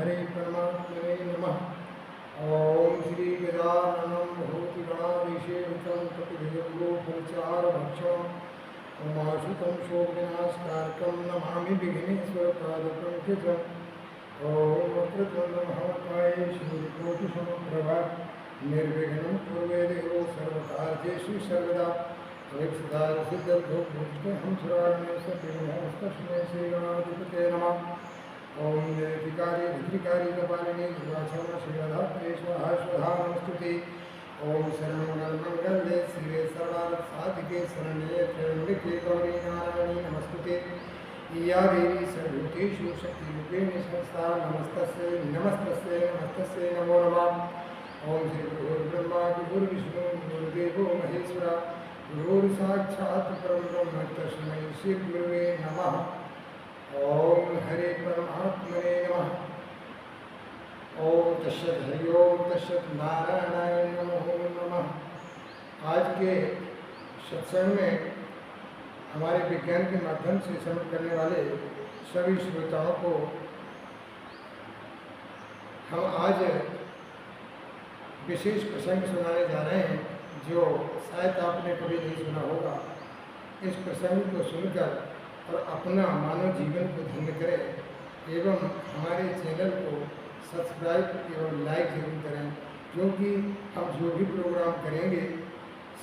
हरे परमात्मने नमः। ओम श्री गजाननं भूतिगणाधीशेवितं कपिध्वजम्बोफलचारभक्षं उमासुतं शोकविनाशकारकं नमामि विघ्नेश्वरपादपङ्कजम्। ओम वक्रतुण्डमहाकाय सूर्यकोटिसमप्रभा निर्विघ्नं कुरु देवो सर्वकार्येषु सर्वदा। हम सुराणेस्तस्मै श्रीगणाधिपते नमः। ओम निर्विकारी विधिकारी कपालिनी दुर्वाक्षमा श्रीराधात्रे स्वाहा स्वधा नमस्तुते। ओम सर्वमंगलमंगल्ये शिवे सर्वार्थसाधिके शरण्ये त्र्यंबके गौरी नारायणी नमस्तुते। या देवी सर्वभूतेषु शक्तिरूपेण संस्था नमस्तस्यै नमस्तस्यै नमस्तस्यै नमो नमः। ओम श्री गुरुर्ब्रह्मा गुरुर्विष्णु गुरुदेवो महेश्वरा गुरुर्साक्षात् परब्रह्म तस्मै श्री गुरुवे नमः। ओम हरे परमात्मने नमः। ओम तस्सत् हरि ओम तस्सत् नारायणाय नमो नमः। आज के सत्संग में हमारे विज्ञान के माध्यम से श्रवण करने वाले सभी श्रोताओं को हम आज विशेष प्रसंग सुनाने जा रहे हैं जो शायद आपने कभी नहीं सुना होगा। इस प्रसंग को सुनकर और अपना मानव जीवन को धन्य करें एवं हमारे चैनल को सब्सक्राइब एवं लाइक जरूर करें, क्योंकि हम जो भी प्रोग्राम करेंगे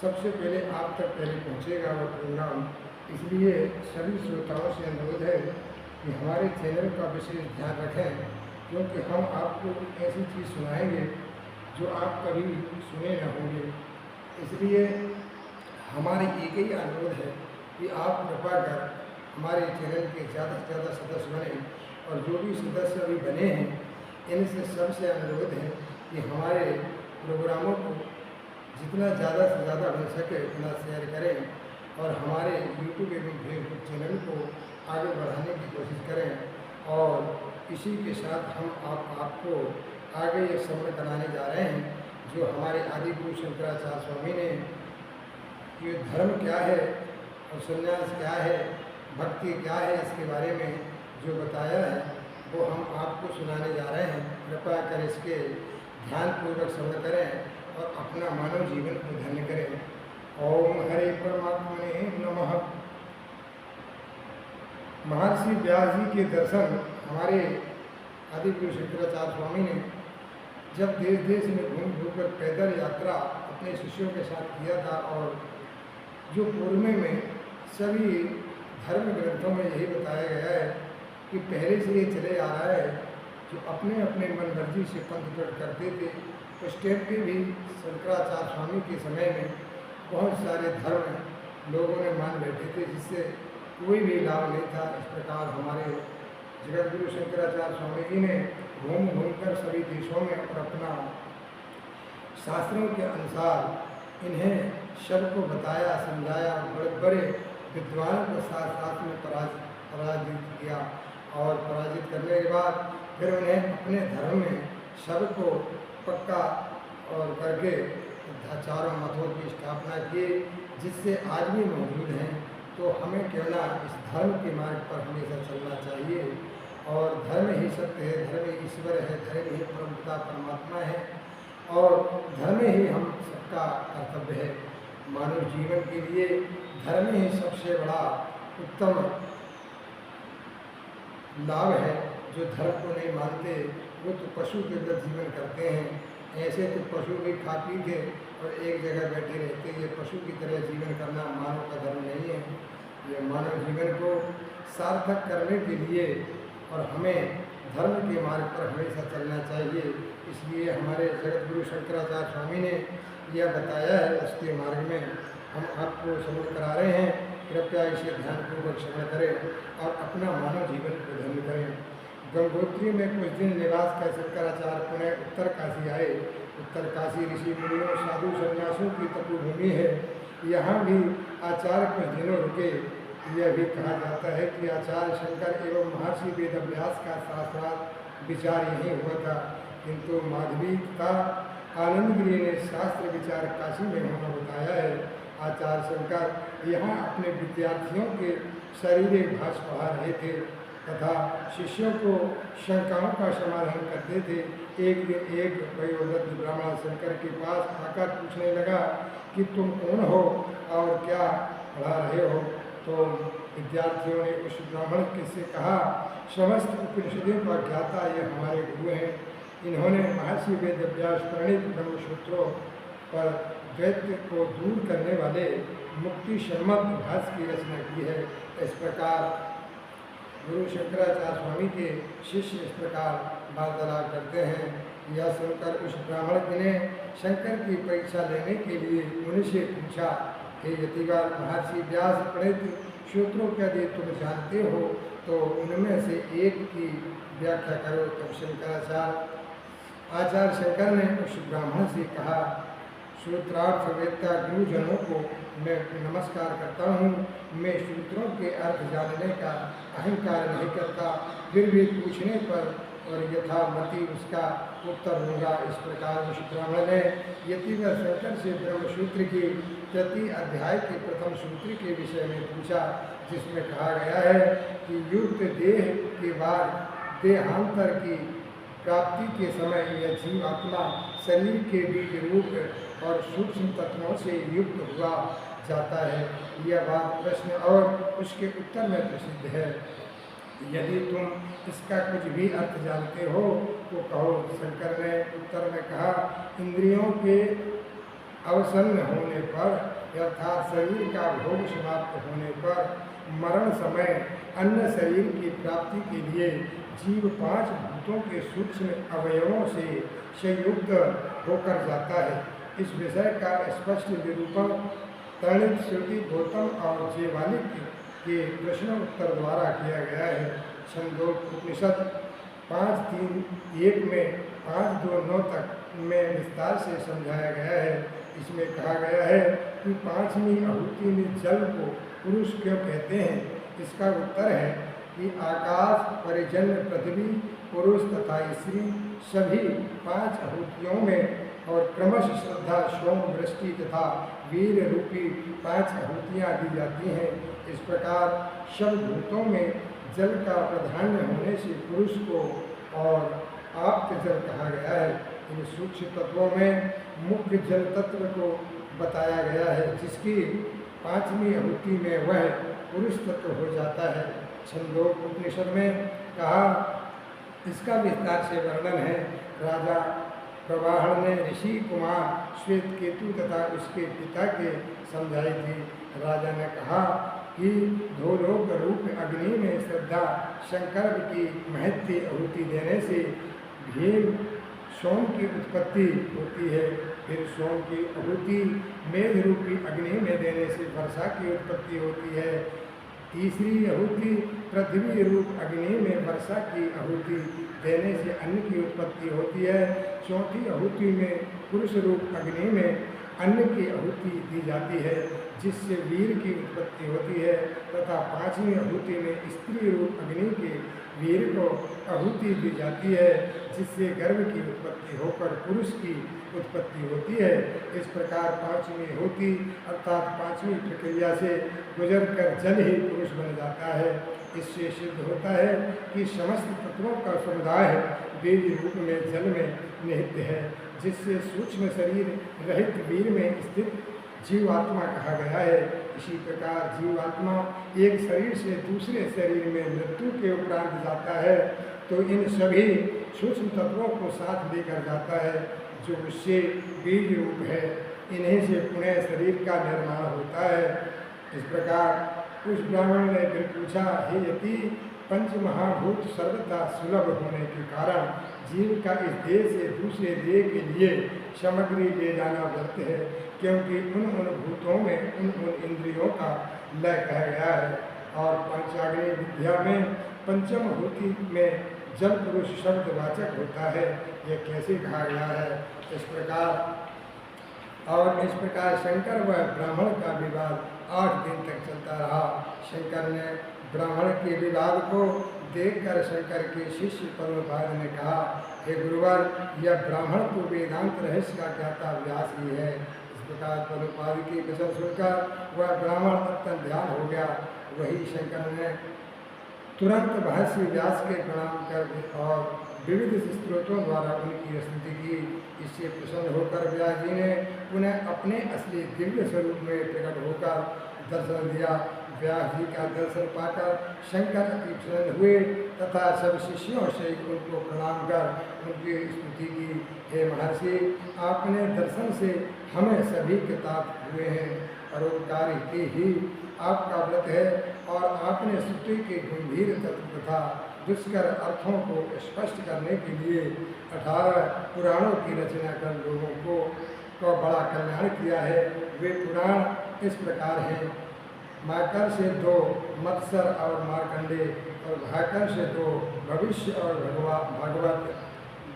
सबसे पहले आप तक पहले पहुंचेगा वो प्रोग्राम। इसलिए सभी श्रोताओं से अनुरोध है कि हमारे चैनल का विशेष ध्यान रखें, क्योंकि हम आपको ऐसी चीज़ सुनाएंगे जो आप कभी सुने न होंगे। इसलिए हमारी एक ही अनुरोध है कि आप कृपा कर हमारे चैनल के ज़्यादा से ज़्यादा सदस्य बने, और जो भी सदस्य अभी बने हैं इनसे सबसे अनुरोध है कि हमारे प्रोग्रामों को जितना ज़्यादा से ज़्यादा बन सके उतना शेयर करें और हमारे यूट्यूब एवं फेसबुक चैनल को आगे बढ़ाने की कोशिश करें। और इसी के साथ हम आपको आगे ये श्रवण कराने जा रहे हैं जो हमारे आदि गुरु शंकराचार्य स्वामी ने ये धर्म क्या है और संन्यास क्या है, भक्ति क्या है, इसके बारे में जो बताया है वो हम आपको सुनाने जा रहे हैं। कृपया कर इसके ध्यानपूर्वक श्रवण करें और अपना मानव जीवन को धन्य करें। ओम हरे परमात्मने नमः। महर्षि व्यास जी के दर्शन हमारे आदि गुरु शंकराचार्य स्वामी ने जब देश देश में घूम कर पैदल यात्रा अपने शिष्यों के साथ किया था, और जो पूर्व में सभी धर्म ग्रंथों में यही बताया गया है कि पहले से ये चले आ रहा है जो अपने अपने मन मर्जी से पंथ प्रकट करते थे। उस टाइम पे भी शंकराचार्य स्वामी के समय में बहुत सारे धर्म लोगों ने मान बैठे थे जिससे कोई भी लाभ नहीं था। इस प्रकार हमारे जगत गुरु शंकराचार्य स्वामी जी ने घूम कर सभी देशों में और अपना शास्त्रों के अनुसार इन्हें सबको बताया, समझाया, बड़े बड़े विद्वानों को साथ साथ में पराजित किया, और पराजित करने के बाद फिर उन्हें अपने धर्म में सबको पक्का और करके चारों मतों की स्थापना की, जिससे आज भी मौजूद हैं। तो हमें क्यों ना इस धर्म के मार्ग पर हमेशा चलना चाहिए। और धर्म ही सत्य है, धर्म ही ईश्वर है, धर्म ही परमपिता परमात्मा है, और धर्म ही हम सबका कर्तव्य है। मानव जीवन के लिए धर्म ही सबसे बड़ा उत्तम लाभ है। जो धर्म को नहीं मानते वो तो पशु के तरह जीवन करते हैं। ऐसे तो पशु भी खा पी के और एक जगह बैठे रहते, ये पशु की तरह जीवन करना मानव का धर्म नहीं है। ये मानव जीवन को सार्थक करने के लिए और हमें धर्म के मार्ग पर हमेशा चलना चाहिए। इसलिए हमारे जगत गुरु शंकराचार्य स्वामी ने यह बताया है, उसके मार्ग में हम आपको श्रवण करा रहे हैं। कृपया इसे ध्यानपूर्वक श्रवण करें और अपना मानव जीवन को धन्य करें। गंगोत्री में कुछ दिन निवास कर शंकराचार्य पुनः उत्तर काशी आए। उत्तर काशी ऋषि मुनियों साधु सन्यासियों की तपोभूमि है। यहाँ भी आचार्य कुछ दिनों रुके। यह भी कहा जाता है कि आचार्य शंकर एवं महर्षि वेदव्यास का शास्त्रार्थ विचार यहीं हुआ था, किंतु माधवी तथा आनंदगिरी ने शास्त्र विचार काशी में होना बताया है। आचार्य शंकर यहाँ अपने विद्यार्थियों के शरीर भाष पढ़ा रहे थे। तथा शिष्यों को शंकाओं का समाधान करते थे। एक दिन एक वयोवृद्ध ब्राह्मण शंकर के पास आकर पूछने लगा कि तुम कौन हो और क्या पढ़ा रहे हो। तो विद्यार्थियों ने उस ब्राह्मण से कहा, समस्त उपनिषदों का ज्ञाता ये हमारे गुरु हैं। इन्होंने महर्षि वेदव्यास प्रणीत ब्रह्मसूत्रों पर द्वैत को दूर करने वाले मुक्ति सम्मत भाष्य की रचना की है। इस प्रकार गुरु शंकराचार्य स्वामी के शिष्य इस प्रकार वार्तालाप करते हैं। यह सुनकर उस ब्राह्मण ने शंकर की परीक्षा लेने के लिए उनसे पूछा, हे यतिवर, महर्षि व्यास प्रणीत सूत्रों के यदि तुम जानते हो तो उनमें से एक की व्याख्या करो। तब आचार्य शंकर ने उस ब्राह्मण से कहा, सूत्रार्थ वेदता गुरुजनों को मैं नमस्कार करता हूँ। मैं सूत्रों के अर्थ जानने का अहंकार नहीं करता, फिर भी पूछने पर और यथामति उसका उत्तर दूंगा। इस प्रकार उस ब्राह्मण ने यतिवर शंकर से ब्रह्मसूत्र की प्रति अध्याय के प्रथम सूत्र के विषय में पूछा, जिसमें कहा गया है कि युक्त देह के बाद देहांतर की प्राप्ति के समय यह जीवात्मा शरीर के बीज रूप और सूक्ष्म तत्वों से युक्त हुआ जाता है। यह बात प्रश्न और उसके उत्तर में प्रसिद्ध है। यदि तुम इसका कुछ भी अर्थ जानते हो तो कहो। शंकर ने उत्तर में कहा, इंद्रियों के अवसन्न होने पर अर्थात शरीर का भोग समाप्त होने पर मरण समय अन्य शरीर की प्राप्ति के लिए जीव 5 भूतों के सूक्ष्म अवयवों से संयुक्त होकर जाता है। इस विषय का स्पष्ट निरूपण तरणित श्रुति गौतम और जेवालिक के प्रश्नोत्तर द्वारा किया गया है। छंदोग उपनिषद 5.3.1 में 5.2.9 तक में विस्तार से समझाया गया है। इसमें कहा गया है कि 5वीं आहुति में जल को पुरुष क्यों कहते हैं। इसका उत्तर है कि आकाश, परिजन्य पृथ्वी, पुरुष तथा स्त्री सभी 5 आहुतियों में और क्रमश श्रद्धा, सोम, वृष्टि तथा वीर रूपी 5 आहुतियाँ दी जाती हैं। इस प्रकार सब भूतों में जल का प्राधान्य होने से पुरुष को और आप्त जल कहा गया है। इन सूक्ष्म तत्वों में मुख्य जल तत्व को बताया गया है, जिसकी 5वीं आहुति में वह पुरुष तत्व हो जाता है। छंदोग उपनिषद में कहा, इसका विस्तार से वर्णन है। राजा प्रवाहन ने ऋषि कुमार श्वेत केतु तथा उसके पिता के समझाई थी। राजा ने कहा कि धोलोक रूप अग्नि में श्रद्धा शंकर की महत्व आहुति देने से भीम सोम की उत्पत्ति होती है। फिर सोम की आहुति मेघ रूपी अग्नि में देने से वर्षा की उत्पत्ति होती है। तीसरी आहुति पृथ्वी रूप अग्नि में वर्षा की आहुति देने से अन्न की उत्पत्ति होती है। चौथी आहुति में पुरुष रूप अग्नि में अन्न की आहुति दी जाती है, जिससे वीर की उत्पत्ति होती है। तथा 5वीं आहुति में स्त्री रूप अग्नि के वीर को आहुति दी जाती है, जिससे गर्भ की उत्पत्ति होकर पुरुष की उत्पत्ति होती है। इस प्रकार 5वीं आहुति अर्थात 5वीं प्रक्रिया से गुजरकर जल ही पुरुष बन जाता है। इससे सिद्ध होता है कि समस्त तत्वों का समुदाय बीज रूप में जल में निहित है, जिससे सूक्ष्म शरीर रहित वीर में स्थित जीवात्मा कहा गया है। इसी प्रकार जीवात्मा एक शरीर से दूसरे शरीर में मृत्यु के उपरांत जाता है तो इन सभी सूक्ष्म तत्वों को साथ लेकर जाता है, जो उससे बीज रूप है। इन्हीं से पुनः शरीर का निर्माण होता है। इस प्रकार उस ब्राह्मण ने फिर पूछा, हे यति, पंच महाभूत सर्वथा सुलभ होने के कारण जीव का इस देह से दूसरे देह के लिए सामग्री ले जाना व्यर्थ है, क्योंकि उन भूतों में उन इंद्रियों का लय कहा गया है। और पंचाग्नि विद्या में पंचम आहुति में जल पुरुष शब्द वाचक होता है, यह कैसे कहा गया है। इस प्रकार शंकर व ब्राह्मण का विवाद 8 दिन तक चलता रहा। शंकर ने ब्राह्मण के विवाद को देखकर शंकर के शिष्य पद्मपाद ने कहा, हे गुरुवर, यह ब्राह्मण तो वेदांत रहस्य का ज्ञाता व्यास ही है। इस प्रकार पद्मपाद की वचन सुनकर वह ब्राह्मण अत्यंत ध्यान हो गया। वही शंकर ने तुरंत महर्षि व्यास के प्रणाम कर और विविध स्त्रोतों द्वारा उनकी स्तुति की। इससे प्रसन्न होकर व्यास जी ने उन्हें अपने असली दिव्य स्वरूप में प्रकट होकर दर्शन दिया। व्यास जी का दर्शन पाकर शंकर अति प्रसन्न हुए तथा सब शिष्यों से उनको प्रणाम कर उनकी स्तुति की। हे महर्षि, आपने दर्शन से हमें सभी कृतार्थ हुए हैं। परोपकारी की ही आपका व्रत है और आपने स्तुति के गंभीर तत्व तथा दुष्कर अर्थों को स्पष्ट करने के लिए 18 पुराणों की रचना कर लोगों को बड़ा कल्याण किया है। वे पुराण इस प्रकार हैं: माकर से 2 मत्सर और मार्कंडे, और भाकर से 2 भविष्य और भागवत,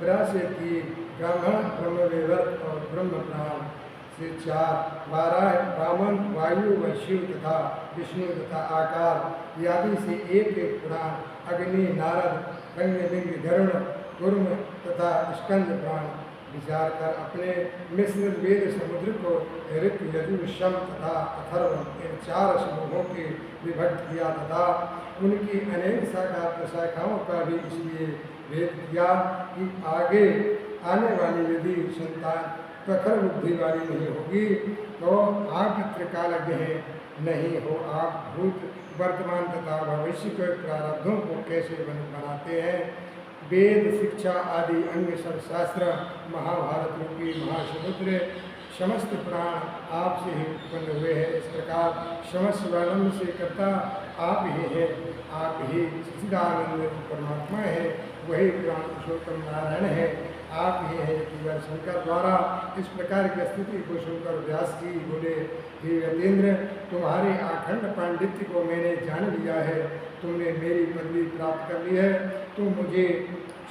ब्रह से 3 ब्राह्मण ब्रह्मवेवर्त और ब्रह्म प्राण से 4 12 ब्राह्मण वायु व शिव तथा विष्णु तथा आकार आदि से 1 पुराण अग्नि नारद रंगलिंग गरुण कुर्म तथा स्कंद प्राण विचार कर अपने मिश्र वेद समुद्र को ऋत यजु शम तथा अथर्व इन 4 समूहों के विभक्त किया तथा उनकी अनेक शाखा प्रशाखाओं का भी इसलिए भेद किया कि आगे आने वाली यदि संतान प्रखर बुद्धि वाली नहीं होगी तो आप त्रिकालज्ञ हैं, नहीं हो आप भूत वर्तमान तथा भविष्य के प्रारब्धों को कैसे बनाते हैं। वेद शिक्षा आदि अंग सब शास्त्र महाभारत रूपी महासमुद्र समस्त प्राण आपसे ही उत्पन्न हुए हैं। इस प्रकार समस्त वर्णन से करता आप ही हैं। आप ही सच्चिदानंद परमात्मा है, वही प्राण पुरुषोत्तम नारायण है। आप ही हैं कि वह शंकर द्वारा इस प्रकार की स्थिति को सुनकर व्यास जी बोले, हे यतेंद्र, तुम्हारे अखंड पांडित्य को मैंने जान लिया है। तुमने मेरी पदवी प्राप्त कर ली है। तुम मुझे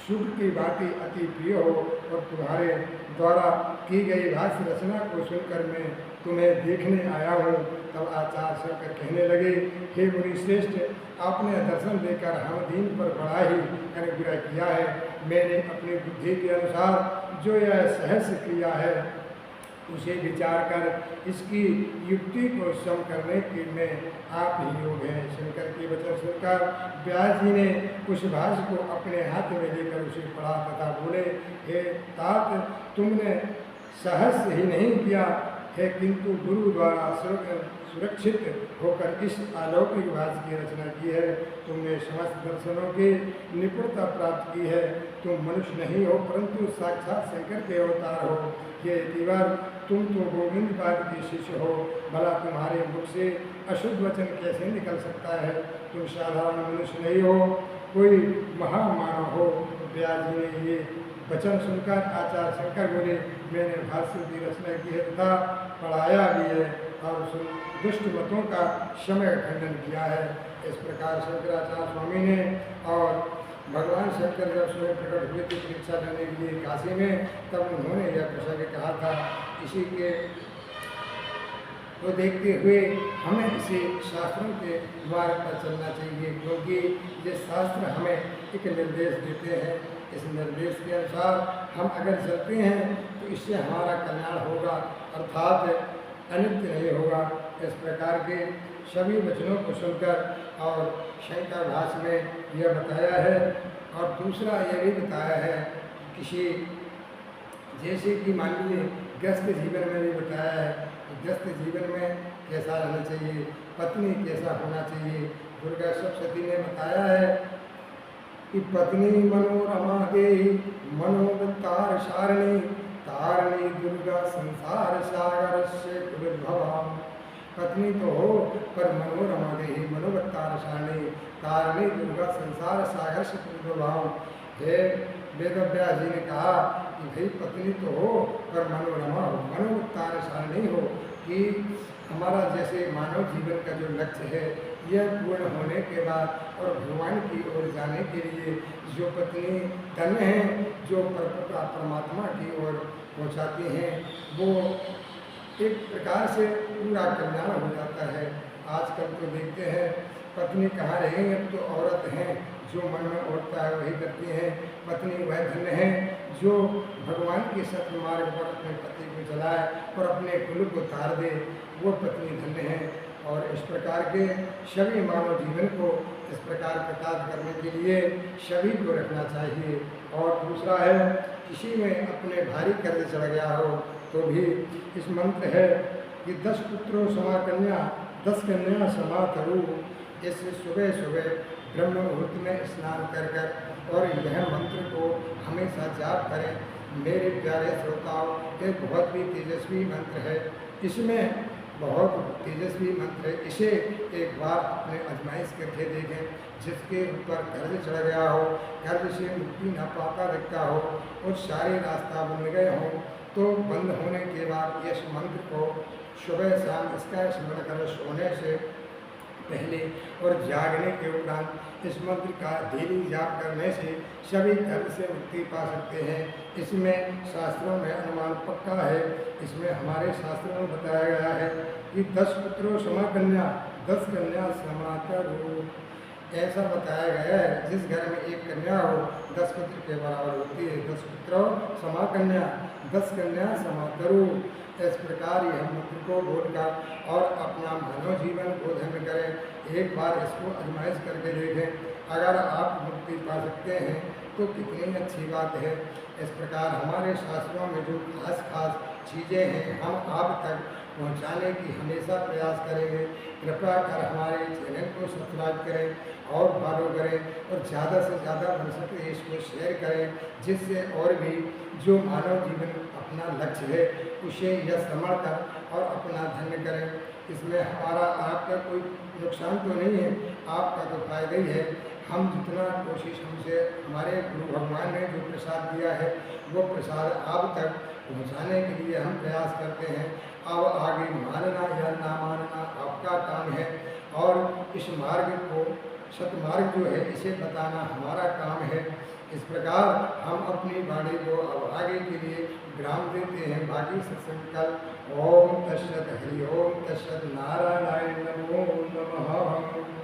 सुख की बातें अति प्रिय हो और तुम्हारे द्वारा की गई भाष्य रचना को सुनकर मैं तुम्हें देखने आया हूँ। तब आचार्य शंकर कहने लगे, हे मुनि श्रेष्ठ, आपने दर्शन देकर हम दीन पर बड़ा ही अनुग्रह किया है। मैंने अपनी बुद्धि के अनुसार जो यह सहस्य किया है उसे विचार कर इसकी युक्ति को सम करने के में आप ही योग हैं। शंकर के वचन सुनकर व्यास जी ने उस भाष्य को अपने हाथ में लेकर उसे पढ़ा तथा बोले, हे तात, तुमने सहस्य ही नहीं किया है किंतु गुरु द्वारा सुरक्षित होकर इस अलौकिक भाष्य की रचना की है। तुमने समस्त दर्शनों की निपुणता प्राप्त की है। तुम मनुष्य नहीं हो परंतु साक्षात शंकर के अवतार हो। ये इतिवार तुम तो गोविंद पाद के शिष्य हो। भला तुम्हारे मुख से अशुद्ध वचन कैसे निकल सकता है। तुम साधारण मनुष्य नहीं हो, कोई महामानव हो। व्यास जी ने ये वचन सुनकर आचार्य शंकर बोले, मैंने भाष्य की रचना की है तथा पढ़ाया भी है और दुष्ट मतों का समय खंडन किया है। इस प्रकार शंकराचार्य स्वामी ने और भगवान शंकर जब स्वयं प्रकट हुए थे परीक्षा करने के लिए काशी में, तब उन्होंने यह प्रसंग कहा था। इसी के को देखते हुए हमें इसे शास्त्रों के मार्ग पर चलना चाहिए, क्योंकि ये शास्त्र हमें एक निर्देश देते हैं। इस निर्देश के अनुसार हम अगर चलते हैं तो इससे हमारा कल्याण होगा, अर्थात अनित्य नहीं होगा। इस प्रकार के सभी वचनों को सुनकर और शंकर भाष्य में यह बताया है। और दूसरा यह भी बताया है, किसी जैसे कि मान लीजिए गृहस्थ जीवन में भी बताया है कि गृहस्थ जीवन में कैसा रहना चाहिए, पत्नी कैसा होना चाहिए। दुर्गा सप्तशती ने बताया है कि पत्नी मनोरमा देहि मनोवृत्तार सारिणी तारिणी दुर्गा संसार सागर से कुलभवाम। पत्नी तो हो पर मनोरमा देहि मनोवृत्तार सारिणी तारिणी दुर्गा संसार सागर से कुलभवाम। हे वेदव्यास जी ने कहा कि भाई पत्नी तो हो पर मनोरमा हो, मनोवृत्तार सारिणी हो, कि हमारा जैसे मानव जीवन का जो लक्ष्य है यह पूर्ण होने के बाद और भगवान की ओर जाने के लिए जो पत्नी धन्य है, जो परमात्मा की ओर पहुँचाती हैं, वो एक प्रकार से पूरा कल्याण हो जाता है। आजकल तो देखते हैं पत्नी कहाँ रहेंगे, तो औरत हैं जो मन में उठता है वही करती हैं। पत्नी वह धन्य है जो भगवान के सत्य मार्ग पर अपने पति को चलाए और अपने कुल को तार दे, वो पत्नी धन्य है। और इस प्रकार के सभी मानव जीवन को इस प्रकार कृतार्थ करने के लिए सभी को रखना चाहिए। और दूसरा है, किसी में अपने भारी कर्ज चढ़ गया हो तो भी इस मंत्र है कि 10 पुत्रों समा कन्या 10 कन्या समा तरु। इस सुबह सुबह ब्रह्म मुहूर्त में स्नान कर कर और यह मंत्र को हमेशा जाप करें। मेरे प्यारे श्रोताओं, ये बहुत ही तेजस्वी मंत्र है, इसमें बहुत तेजस्वी मंत्र है। इसे एक बार अपने आजमाइश करके देखें। जिसके ऊपर कर्ज चढ़ गया हो, कर्ज से मुक्ति न पाता दिखता हो और सारे रास्ता बन गए हों, तो बंद होने के बाद इस मंत्र को सुबह शाम इसका स्मरण कर सोने से पहले और जागने के उपरांत इस मंत्र का डेली जाप करने से सभी कर्ज से मुक्ति पा सकते हैं। इसमें शास्त्रों में अनुमान पक्का है। इसमें हमारे शास्त्रों में बताया गया है कि 10 पुत्रों समा कन्या 10 कन्या समा तरु। ऐसा बताया गया है, जिस घर में एक कन्या हो 10 पुत्र के बराबर होती है। 10 पुत्रों समा कन्या 10 कन्या समा तरु। इस प्रकार यह मंत्र को बोलकर और अपना मानव जीवन को धन्य करें। एक बार इसको आजमाइश करके देखें। अगर आप मुक्ति पा सकते हैं तो कितनी अच्छी बात है। इस प्रकार हमारे शास्त्रों में जो खास खास चीज़ें हैं, हम आप तक पहुंचाने की हमेशा प्रयास करेंगे। कृपया कर हमारे चैनल को सब्सक्राइब करें और फॉलो करें और ज़्यादा से ज़्यादा बन सके इसको शेयर करें, जिससे और भी जो मानव जीवन अपना लक्ष्य है उसे यह समझ कर और अपना धन्य करें। इसमें हमारा आपका कोई नुकसान तो नहीं है, आपका तो फायदा ही है। हम जितना कोशिश हमसे हमारे गुरु भगवान ने जो प्रसाद दिया है वो प्रसाद आप तक पहुंचाने के लिए हम प्रयास करते हैं। अब आगे मानना या ना मानना आपका काम है और इस मार्ग को सतमार्ग जो है इसे बताना हमारा काम है। इस प्रकार हम अपनी वाणी को अब आगे के लिए विराम देते हैं। बाकी सत्संग कल। ओम तत्सत हरि ओम तत्सत नारायणाय नमो नमः।